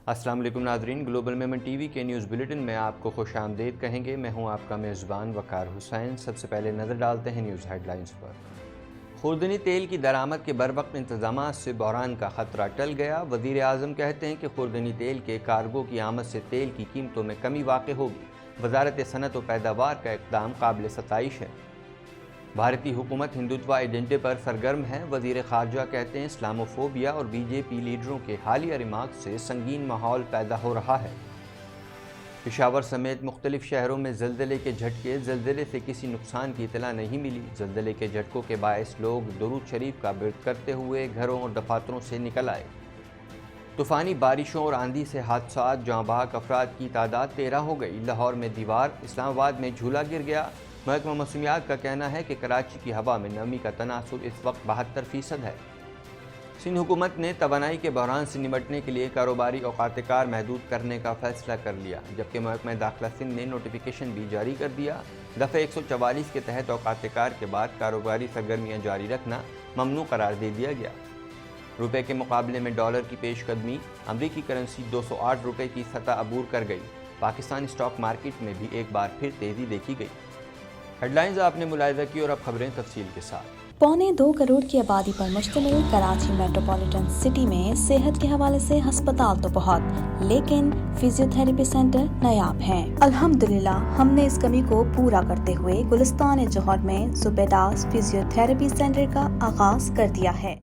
السلام علیکم ناظرین، گلوبل میمن ٹی وی کے نیوز بلیٹن میں آپ کو خوش آمدید کہیں گے۔ میں ہوں آپ کا میزبان وقار حسین۔ سب سے پہلے نظر ڈالتے ہیں نیوز ہیڈ لائنز پر۔ خوردنی تیل کی درآمد کے بروقت انتظامات سے بحران کا خطرہ ٹل گیا۔ وزیر اعظم کہتے ہیں کہ خوردنی تیل کے کارگو کی آمد سے تیل کی قیمتوں میں کمی واقع ہوگی۔ وزارت صنعت و پیداوار کا اقدام قابل ستائش ہے۔ بھارتی حکومت ہندوتوا ایجنڈے پر سرگرم ہے۔ وزیر خارجہ کہتے ہیں اسلاموفوبیا اور بی جے پی لیڈروں کے حالیہ ریمارکس سے سنگین ماحول پیدا ہو رہا ہے۔ پشاور سمیت مختلف شہروں میں زلزلے کے جھٹکے۔ زلزلے سے کسی نقصان کی اطلاع نہیں ملی۔ زلزلے کے جھٹکوں کے باعث لوگ درود شریف کا ورد کرتے ہوئے گھروں اور دفاتروں سے نکل آئے۔ طوفانی بارشوں اور آندھی سے حادثات، جاں بحق افراد کی تعداد 13 ہو گئی۔ لاہور میں دیوار، اسلام آباد میں جھولا گر گیا۔ محکمہ موسمیات کا کہنا ہے کہ کراچی کی ہوا میں نمی کا تناسب اس وقت 72% ہے۔ سندھ حکومت نے توانائی کے بحران سے نمٹنے کے لیے کاروباری اوقات کار محدود کرنے کا فیصلہ کر لیا، جبکہ محکمہ داخلہ سندھ نے نوٹیفیکیشن بھی جاری کر دیا۔ دفعہ 144 کے تحت اوقات کار کے بعد کاروباری سرگرمیاں جاری رکھنا ممنوع قرار دے دیا گیا۔ روپے کے مقابلے میں ڈالر کی پیش قدمی، امریکی کرنسی 208 روپے کی سطح عبور کر گئی۔ پاکستان اسٹاک مارکیٹ میں بھی ایک بار پھر تیزی دیکھی گئی۔ ہیڈ لائنز آپ نے ملاحظہ کی اور اب خبریں تفصیل کے ساتھ۔ 1.25 کروڑ کی آبادی پر مشتمل کراچی میٹروپولیٹن سٹی میں صحت کے حوالے سے ہسپتال تو بہت، لیکن فزیو تھراپی سینٹر نایاب ہیں۔ الحمدللہ ہم نے اس کمی کو پورا کرتے ہوئے گلستان جوہر میں زبیداس فزیو تھراپی سینٹر کا آغاز کر دیا ہے۔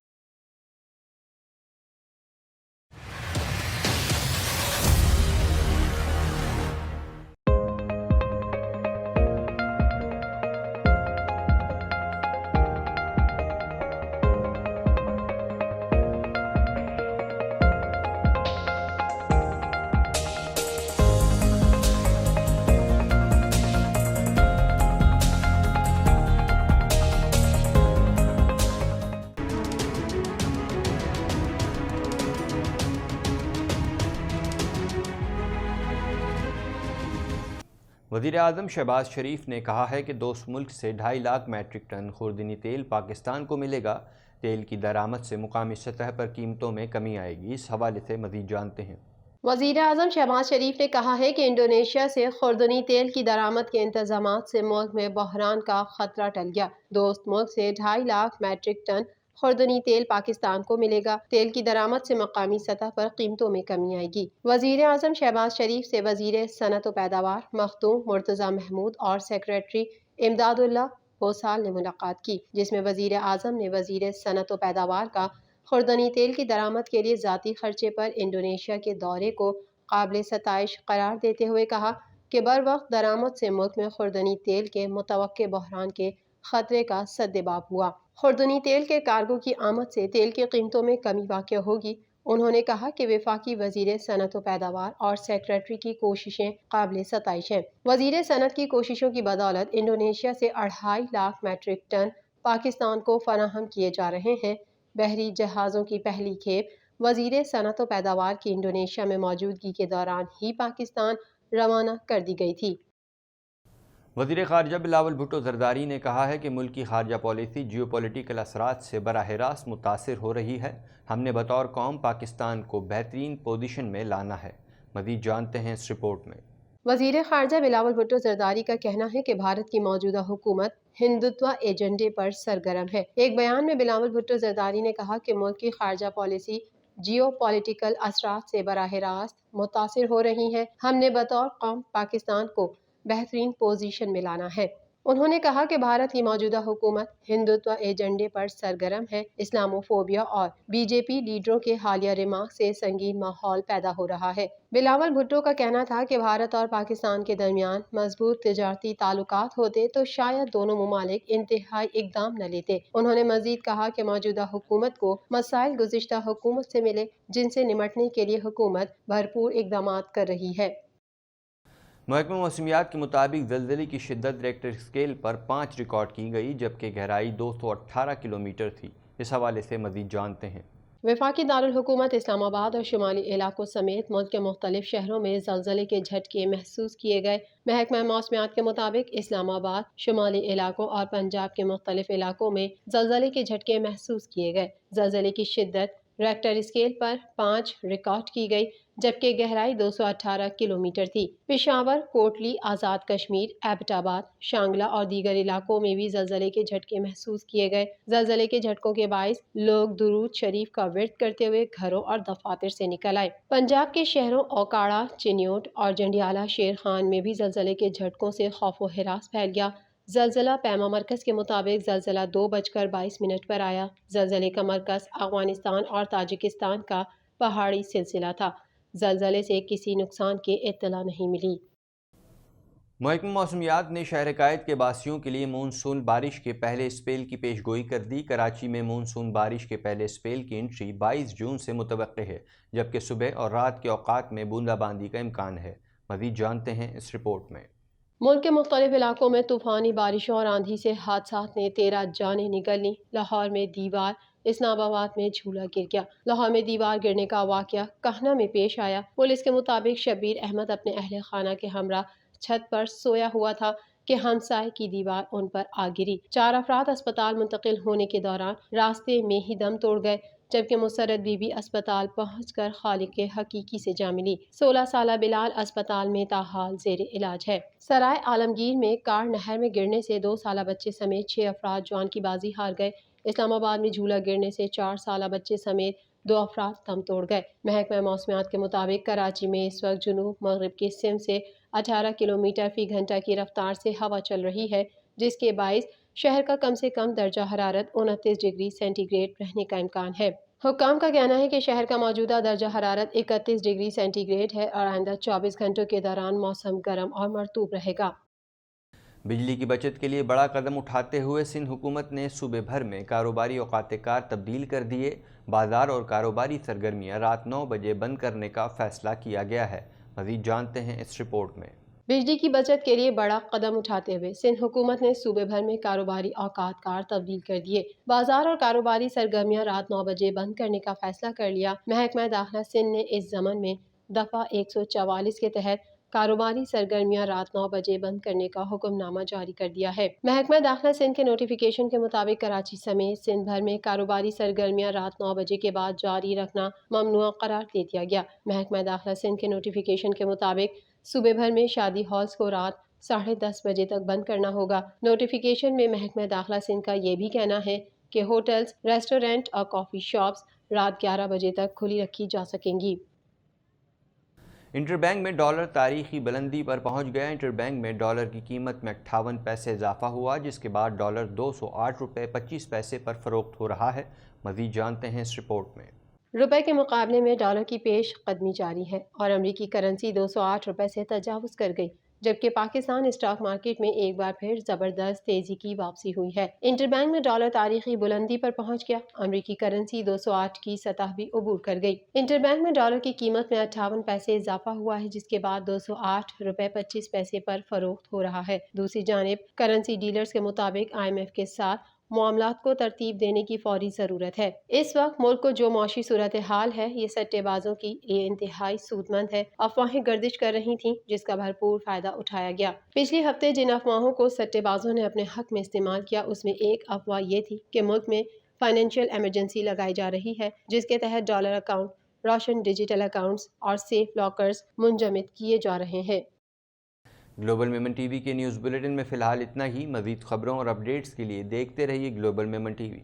وزیر اعظم شہباز شریف نے کہا ہے کہ دوست ملک سے 2.5 لاکھ میٹرک ٹن خوردنی تیل پاکستان کو ملے گا۔ تیل کی درآمد سے مقامی سطح پر قیمتوں میں کمی آئے گی۔ اس حوالے سے مزید جانتے ہیں۔ وزیر اعظم شہباز شریف نے کہا ہے کہ انڈونیشیا سے خوردنی تیل کی درآمد کے انتظامات سے ملک میں بحران کا خطرہ ٹل گیا۔ دوست ملک سے 2.5 لاکھ میٹرک ٹن خوردنی تیل پاکستان کو ملے گا۔ تیل کی درآمد سے مقامی سطح پر قیمتوں میں کمی آئے گی۔ وزیر اعظم شہباز شریف سے وزیر صنعت و پیداوار مخدوم مرتضی محمود اور سیکریٹری امداد اللہ بھوسال نے ملاقات کی، جس میں وزیر اعظم نے وزیر صنعت و پیداوار کا خوردنی تیل کی درآمد کے لیے ذاتی خرچے پر انڈونیشیا کے دورے کو قابل ستائش قرار دیتے ہوئے کہا کہ بروقت درآمد سے ملک میں خوردنی تیل کے متوقع بحران کے خطرے کا سدباب ہوا۔ خوردنی تیل کے کارگو کی آمد سے تیل کی قیمتوں میں کمی واقع ہوگی۔ انہوں نے کہا کہ وفاقی وزیر صنعت و پیداوار اور سیکریٹری کی کوششیں قابل ستائش ہیں۔ وزیر صنعت کی کوششوں کی بدولت انڈونیشیا سے 2.5 لاکھ میٹرک ٹن پاکستان کو فراہم کیے جا رہے ہیں۔ بحری جہازوں کی پہلی کھیپ وزیر صنعت و پیداوار کی انڈونیشیا میں موجودگی کے دوران ہی پاکستان روانہ کر دی گئی تھی۔ وزیر خارجہ بلاول بھٹو زرداری نے کہا ہے کہ ملک کی خارجہ پالیسی جیو پولیٹیکل اثرات سے براہ راست متاثر ہو رہی ہے۔ ہم نے بطور قوم پاکستان کو بہترین پوزیشن میں لانا ہے۔ مزید جانتے ہیں اس رپورٹ میں۔ وزیر خارجہ بلاول بھٹو زرداری کا کہنا ہے کہ بھارت کی موجودہ حکومت ہندوتوا ایجنڈے پر سرگرم ہے۔ ایک بیان میں بلاول بھٹو زرداری نے کہا کہ ملک کی خارجہ پالیسی جیو پولیٹیکل اثرات سے براہ راست متاثر ہو رہی ہے۔ ہم نے بطور قوم پاکستان کو بہترین پوزیشن میں لانا ہے۔ انہوں نے کہا کہ بھارت کی موجودہ حکومت ہندوتوا ایجنڈے پر سرگرم ہے۔ اسلاموفوبیا اور بی جے پی لیڈروں کے حالیہ ریمارکس سے سنگین ماحول پیدا ہو رہا ہے۔ بلاول بھٹو کا کہنا تھا کہ بھارت اور پاکستان کے درمیان مضبوط تجارتی تعلقات ہوتے تو شاید دونوں ممالک انتہائی اقدام نہ لیتے۔ انہوں نے مزید کہا کہ موجودہ حکومت کو مسائل گزشتہ حکومت سے ملے، جن سے نمٹنے کے لیے حکومت بھرپور اقدامات کر رہی ہے۔ محکمہ موسمیات کے مطابق زلزلے کی شدت ریکٹر اسکیل پر 5 ریکارڈ کی گئی، جبکہ گہرائی 218 کلومیٹر تھی۔ اس حوالے سے مزید جانتے ہیں۔ وفاقی دارالحکومت اسلام آباد اور شمالی علاقوں سمیت ملک کے مختلف شہروں میں زلزلے کے جھٹکے محسوس کیے گئے۔ محکمہ موسمیات کے مطابق اسلام آباد، شمالی علاقوں اور پنجاب کے مختلف علاقوں میں زلزلے کے جھٹکے محسوس کیے گئے۔ زلزلے کی شدت ریکٹر اسکیل پر 5 ریکارڈ کی گئی، جبکہ گہرائی 218 کلومیٹر تھی۔ پشاور، کوٹلی، آزاد کشمیر، ایبٹ آباد، شانگلہ اور دیگر علاقوں میں بھی زلزلے کے جھٹکے محسوس کیے گئے۔ زلزلے کے جھٹکوں کے باعث لوگ درود شریف کا ورد کرتے ہوئے گھروں اور دفاتر سے نکل آئے۔ پنجاب کے شہروں اوکاڑہ، چنیوٹ اور جنڈیالہ شیر خان میں بھی زلزلے کے جھٹکوں سے خوف و ہراس پھیل گیا۔ زلزلہ پیما مرکز کے مطابق زلزلہ 2:22 پر آیا۔ زلزلے کا مرکز افغانستان اور تاجکستان کا پہاڑی سلسلہ تھا۔ زلزلے سے کسی نقصان کی اطلاع نہیں ملی۔ محکمہ موسمیات نے شہر قائد کے باسیوں کے لیے مونسون بارش کے پہلے اسپیل کی پیش گوئی کر دی۔ کراچی میں مونسون بارش کے پہلے اسپیل کی انٹری 22 جون سے متوقع ہے، جبکہ صبح اور رات کے اوقات میں بوندا باندی کا امکان ہے۔ مزید جانتے ہیں اس رپورٹ میں۔ ملک کے مختلف علاقوں میں طوفانی بارشوں اور آندھی سے حادثات نے 13 جانیں نگل لیں۔ لاہور میں دیوار، اسلام آباد میں جھولا گر گیا۔ لاہور میں دیوار گرنے کا واقعہ کہنا میں پیش آیا۔ پولیس کے مطابق شبیر احمد اپنے اہل خانہ کے ہمراہ چھت پر سویا ہوا تھا کہ ہمسائے کی دیوار ان پر آ گری۔ 4 افراد اسپتال منتقل ہونے کے دوران راستے میں ہی دم توڑ گئے، جبکہ مسرت بی بی اسپتال پہنچ کر خالق حقیقی سے جا ملی۔ 16 سالہ بلال اسپتال میں تاحال زیر علاج ہے۔ سرائے عالمگیر میں کار نہر میں گرنے سے 2 سالہ بچے سمیت 6 افراد جان کی بازی ہار گئے۔ اسلام آباد میں جھولا گرنے سے 4 سالہ بچے سمیت 2 افراد دم توڑ گئے۔ محکمہ موسمیات کے مطابق کراچی میں اس وقت جنوب مغرب کی سمت سے 18 کلومیٹر فی گھنٹہ کی رفتار سے ہوا چل رہی ہے، جس کے باعث شہر کا کم سے کم درجہ حرارت 29 ڈگری سینٹی گریڈ رہنے کا امکان ہے۔ حکام کا کہنا ہے کہ شہر کا موجودہ درجہ حرارت 31 ڈگری سینٹی گریڈ ہے اور آئندہ 24 گھنٹوں کے دوران موسم گرم اور مرطوب رہے گا۔ بجلی کی بچت کے لیے بڑا قدم اٹھاتے ہوئے سندھ حکومت نے صوبے بھر میں کاروباری اوقات کار تبدیل کر دیے۔ بازار اور کاروباری سرگرمیاں رات 9 بجے بند کرنے کا فیصلہ کیا گیا ہے۔ مزید جانتے ہیں اس رپورٹ میں۔ بجلی کی بچت کے لیے بڑا قدم اٹھاتے ہوئے سندھ حکومت نے صوبے بھر میں کاروباری اوقات کار تبدیل کر دیے۔ بازار اور کاروباری سرگرمیاں رات 9 بجے بند کرنے کا فیصلہ کر لیا۔ محکمہ داخلہ سندھ نے اس ضمن میں دفعہ 144 کے تحت کاروباری سرگرمیاں رات 9 بجے بند کرنے کا حکم نامہ جاری کر دیا ہے۔ محکمہ داخلہ سندھ کے نوٹیفیکیشن کے مطابق کراچی سمیت سندھ بھر میں کاروباری سرگرمیاں رات 9 بجے کے بعد جاری رکھنا ممنوع قرار دے دیا گیا۔ محکمہ داخلہ سندھ کے نوٹیفیکیشن کے مطابق صوبے بھر میں شادی ہالز کو رات 10:30 بجے تک بند کرنا ہوگا۔ نوٹیفیکیشن میں محکمہ داخلہ سندھ کا یہ بھی کہنا ہے کہ ہوٹلز، ریسٹورنٹ اور کافی شاپس رات 11 بجے تک کھلی رکھی جا سکیں گی۔ انٹر بینک میں ڈالر تاریخی بلندی پر پہنچ گیا۔ انٹر بینک میں ڈالر کی قیمت میں 58 پیسے اضافہ ہوا، جس کے بعد ڈالر 208 روپے 25 پیسے پر فروخت ہو رہا ہے۔ مزید جانتے ہیں اس رپورٹ میں۔ روپے کے مقابلے میں ڈالر کی پیش قدمی جاری ہے اور امریکی کرنسی 208 روپے سے تجاوز کر گئی، جبکہ پاکستان اسٹاک مارکیٹ میں ایک بار پھر زبردست تیزی کی واپسی ہوئی ہے۔ انٹر بینک میں ڈالر تاریخی بلندی پر پہنچ گیا۔ امریکی کرنسی 208 کی سطح بھی عبور کر گئی۔ انٹر بینک میں ڈالر کی قیمت میں 58 پیسے اضافہ ہوا ہے، جس کے بعد 208 روپے 25 پیسے پر فروخت ہو رہا ہے۔ دوسری جانب کرنسی ڈیلرز کے مطابق IMF کے ساتھ معاملات کو ترتیب دینے کی فوری ضرورت ہے۔ اس وقت ملک کو جو معاشی صورتحال ہے، یہ سٹے بازوں کی لیے انتہائی سود مند ہے۔ افواہیں گردش کر رہی تھیں، جس کا بھرپور فائدہ اٹھایا گیا۔ پچھلے ہفتے جن افواہوں کو سٹے بازوں نے اپنے حق میں استعمال کیا، اس میں ایک افواہ یہ تھی کہ ملک میں فائنینشیل ایمرجنسی لگائی جا رہی ہے، جس کے تحت ڈالر اکاؤنٹ، روشن ڈیجیٹل اکاؤنٹس اور سیف لاکرز منجمد کیے جا رہے ہیں۔ گلوبل میمن ٹی وی کے نیوز بلیٹن میں فی الحال اتنا ہی۔ مزید خبروں اور اپڈیٹس کے لیے دیکھتے رہیے گلوبل میمن ٹی وی۔